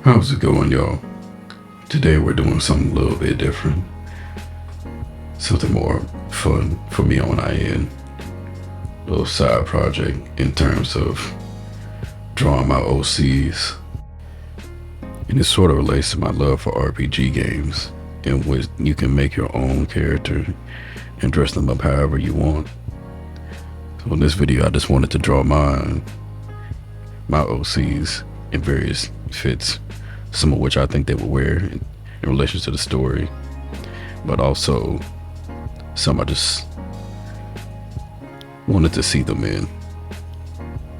How's it going, y'all? Today we're doing something a little bit different. Something more fun for me on my end. A little side project in terms of drawing my OCs. And it sort of relates to my love for RPG games, in which you can make your own character and dress them up however you want. So in this video, I just wanted to draw my OCs in various fits, some of which I think they will wear in relation to the story, but also some I just wanted to see them in.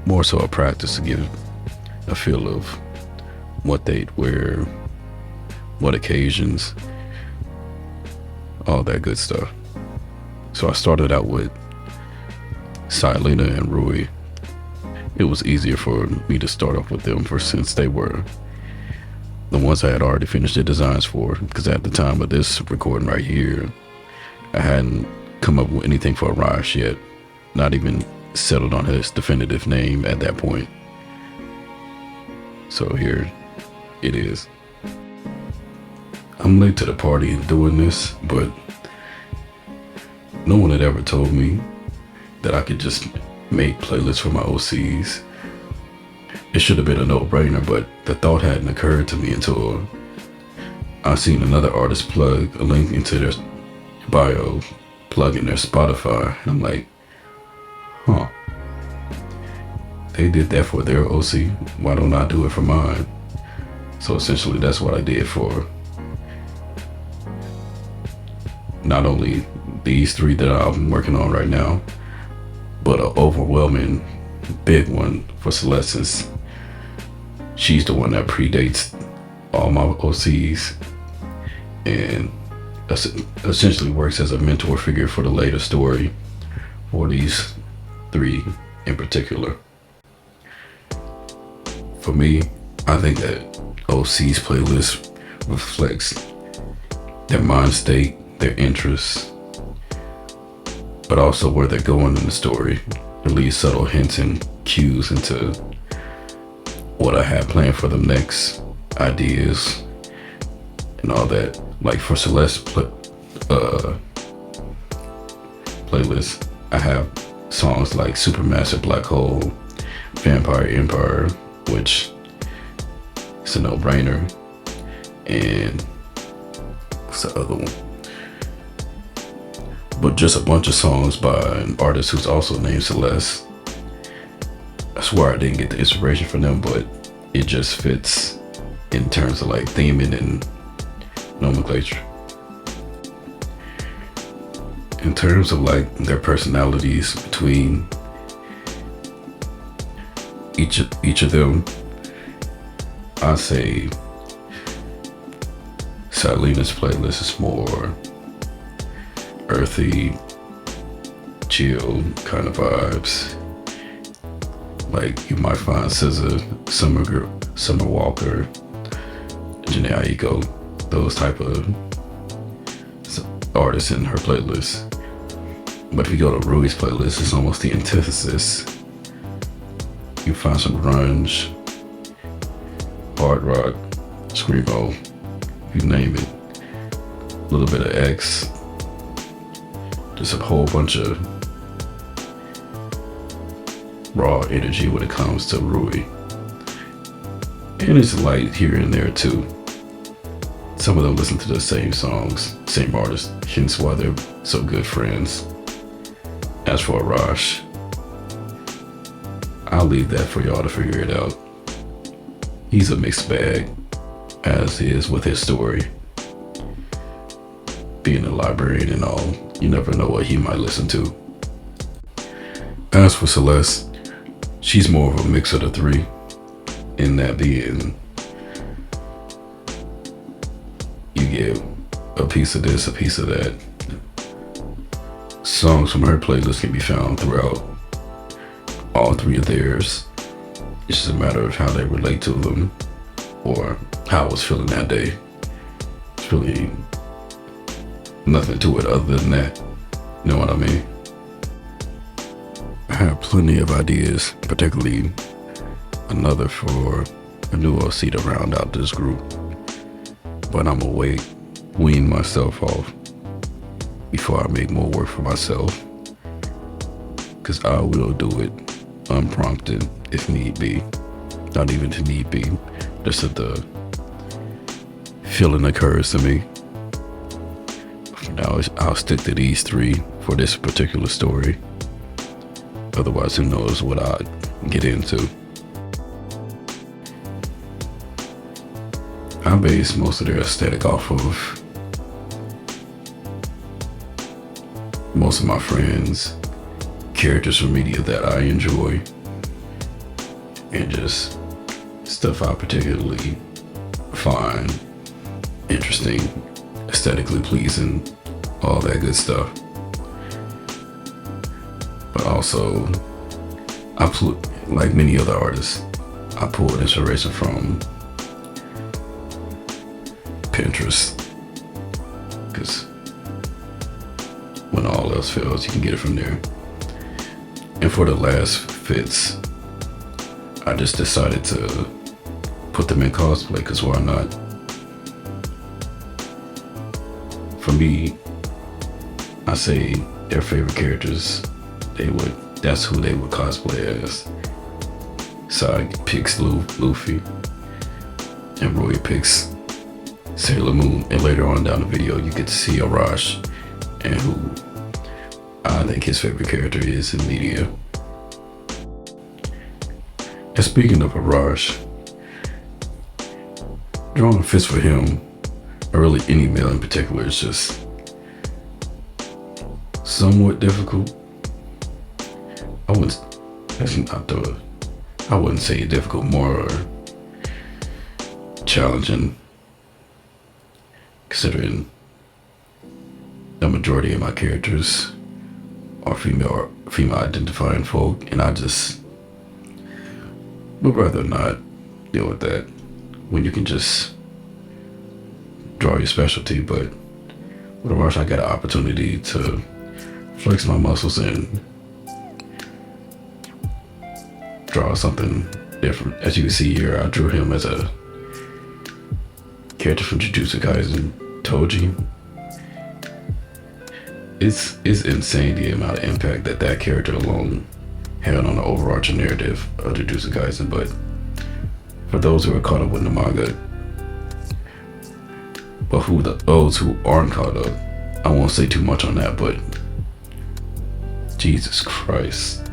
More so a practice to give a feel of what they'd wear, what occasions, all that good stuff. So I started out with Silena and Rui. It was easier for me to start off with them since they were the ones I had already finished the designs for, because at the time of this recording right here, I hadn't come up with anything for Arash yet, not even settled on his definitive name at that point. So here it is. I'm late to the party in doing this, but no one had ever told me that I could just make playlists for my OCs. It should have been a no-brainer, but the thought hadn't occurred to me until I seen another artist plug a link into their bio, plug in their Spotify, and I'm like, huh, they did that for their OC, why don't I do it for mine? So essentially that's what I did for not only these three that I'm working on right now, but an overwhelming big one for Celeste, since she's the one that predates all my OCs and essentially works as a mentor figure for the later story for these three in particular. For me, I think that OC's playlist reflects their mind state, their interests, but also where they're going in the story. It leaves subtle hints and cues into what I have planned for them next, ideas, and all that. Like for Celeste's playlist, I have songs like Supermassive Black Hole, Vampire Empire, which is a no-brainer, and what's the other one? But just a bunch of songs by an artist who's also named Celeste. I swear I didn't get the inspiration from them, but it just fits in terms of like theming and nomenclature. In terms of like their personalities between each of them, I say Silena's playlist is more earthy, chill kind of vibes. Like you might find SZA, Summer Walker, Janae Aiko, those type of artists in her playlist. But if you go to Rui's playlist, it's almost the antithesis. You find some grunge, hard rock, screamo, you name it. A little bit of X, just a whole bunch of raw energy when it comes to Rui. And it's light here and there too. Some of them listen to the same songs, same artists, hence why they're so good friends. As for Arash, I'll leave that for y'all to figure it out. He's a mixed bag, as is with his story. Being a librarian and all, you never know what he might listen to. As for Celeste, she's more of a mix of the three, in that being you get a piece of this, a piece of that. Songs from her playlist can be found throughout all three of theirs. It's just a matter of how they relate to them or how I was feeling that day. It's really nothing to it other than that. You know what I mean? I have plenty of ideas, particularly another for a new OC to round out this group, but I'm gonna wean myself off before I make more work for myself, because I will do it unprompted if need be. Not even to need be, just if the feeling occurs to me. For now, I'll stick to these 3 for this particular story. Otherwise, who knows what I get into. I base most of their aesthetic off of most of my friends' characters from media that I enjoy, and just stuff I particularly find interesting, aesthetically pleasing, all that good stuff. But also, like many other artists, I pulled inspiration from Pinterest, because when all else fails, you can get it from there. And for the last fits, I just decided to put them in cosplay, because why not? For me, I say their favorite characters, that's who they would cosplay as. Sai picks Luffy, and Roy picks Sailor Moon, and later on down the video you get to see Arash, and who I think his favorite character is in media. And speaking of Arash, drawing fits for him, or really any male in particular, is just somewhat difficult. I wouldn't say difficult, more challenging, considering the majority of my characters are female identifying folk, and I just would rather not deal with that when you can just draw your specialty. But with Arash, I got an opportunity to flex my muscles and draw something different. As you can see here, I drew him as a character from Jujutsu Kaisen, Toji. It's insane the amount of impact that character alone had on the overarching narrative of Jujutsu Kaisen. But for those who are caught up with the manga, but those who aren't caught up, I won't say too much on that, but Jesus Christ,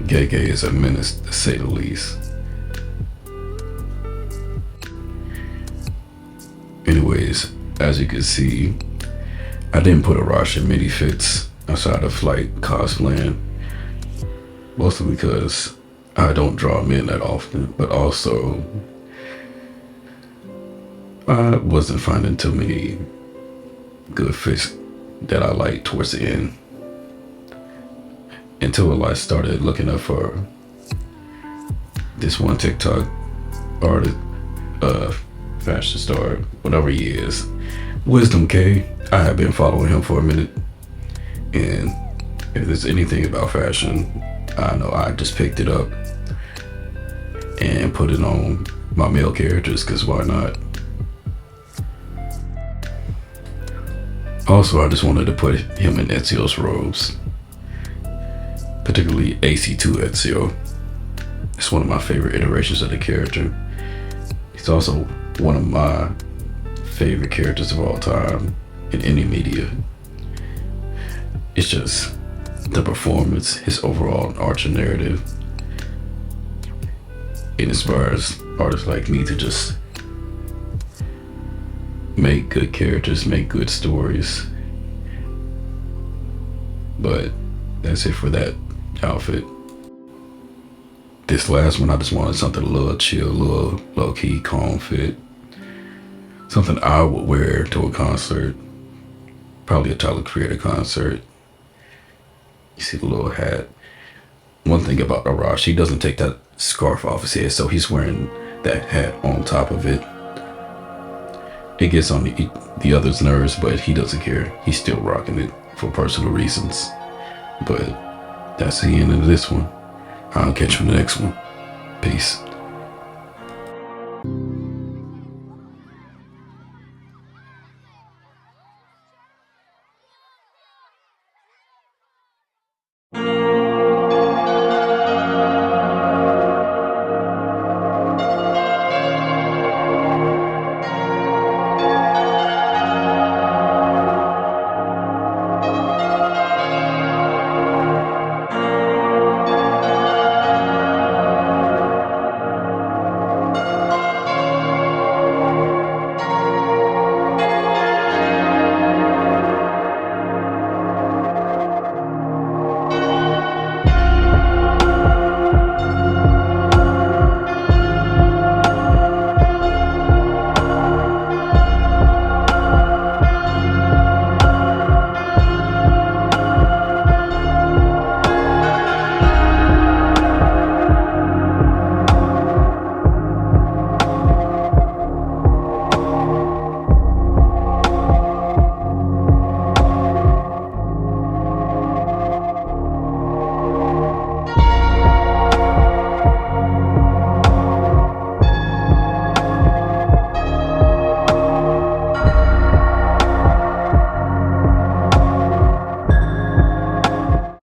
Gege is a menace, to say the least. Anyways, as you can see, I didn't put Arash in many fits outside of like cosplaying, mostly because I don't draw men that often, but also I wasn't finding too many good fits that I liked towards the end, until I started looking up for this one TikTok artist, fashion star, whatever he is, Wisdom K. I have been following him for a minute, and if there's anything about fashion, I know I just picked it up and put it on my male characters, because why not? Also, I just wanted to put him in Ezio's robes, particularly AC2 Ezio. It's one of my favorite iterations of the character. He's also one of my favorite characters of all time in any media. It's just the performance, his overall arching narrative. It inspires artists like me to just make good characters, make good stories. But that's it for that outfit. This last one, I just wanted something a little chill, a little low-key, calm fit. Something I would wear to a concert, probably a Tyler Creator concert. You see the little hat. One thing about Arash, he doesn't take that scarf off his head, so he's wearing that hat on top of it. It gets on the other's nerves, but he doesn't care. He's still rocking it for personal reasons. But that's the end of this one. I'll catch you in the next one. Peace.